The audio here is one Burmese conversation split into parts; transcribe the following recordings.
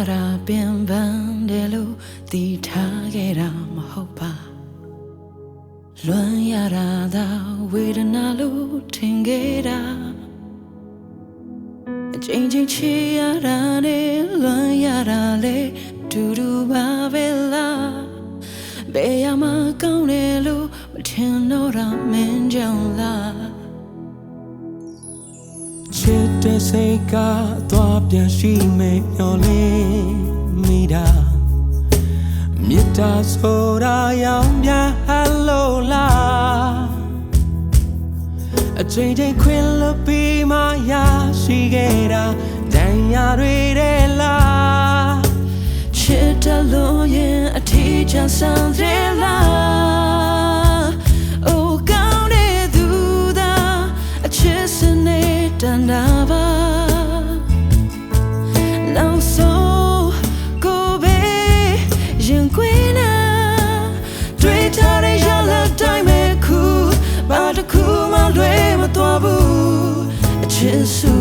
တာပင်ပန်းတယ်လို့သိထားခဲ့တာမဟုတ်ပါလွမ်းရတာသာဝေဒနာလို့ထင်ခဲ့တာအချိန်ချင်းချေရတာနဲ့လွမ်းရတာလေတူတူပါပဲလားဘယ်ရမှာကောင်းတယ်လို့မထင်တော့တာမင်းကြောင့်လားချစ်တဲ့စိတ်ကသွားပြန်ရှိမေမျောလင်းမိတာမြစ်တာဆိုတာရောင်ပြန်ဟလို့လားအချိန်ချင်းခွင်လို့ပြီးမှရရှိခဲ့တာတန်ရာတွေတဲ့လားချစ်တယ်လို့ရင်အထီးချမ်းဆန်းသေးလားအိုကောင်းတဲ့သူသာအချစ်စနေတန်တာပါနောက်ဆုံးကိုပဲရင်ခွေးနာတွေ့ထားတဲ့ရလတိုင်းမဲ့ခုဘာတစ်ခုမှလွဲမသွားဘူးအချစ်စု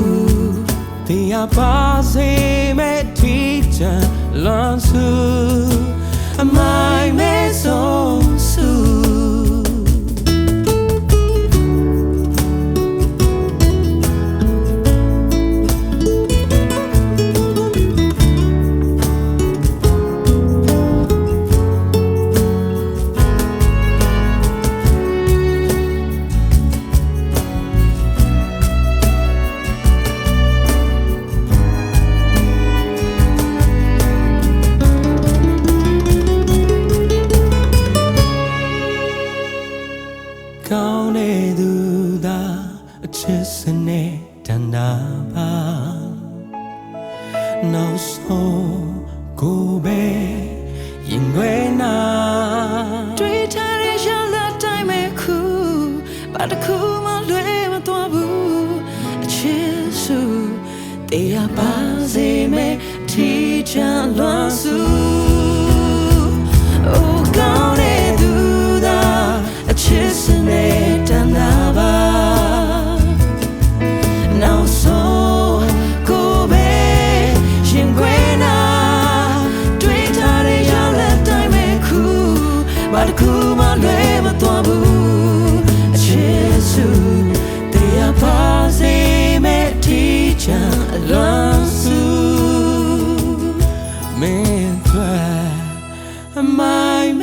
တရားပါစေမဲ့တီချန်လွန်စုအမိုင်မဲ့ဆုံးစုကောင်းတဲ့သူသာအချစ်စနေတန်တာပါနောက်ဆုံးကိုပဲရင်ွယ်နာတွေ့ထားတဲ့ရလတိုင်းမဲ့ခုဘာတစ်ခုမှလွဲမသွားဘူးအချစ်စုတရားပါစေမဲ့ထီချမ်းလွန်စုအိုကောင်းတဲ့သူသာအချစ်စနေတန်တာပါနောက်ဆုံးကိုပဲရင်ခွေးနာတွေ့ထားတဲ့ရလတိုင်းမဲ့ခုဘာတစ်ခုမှလွဲမသွားဘူးအချစ်စုတရားပါစေမဲ့ထီချမ်းအလွန်စုမင်းထွက်အမိုင်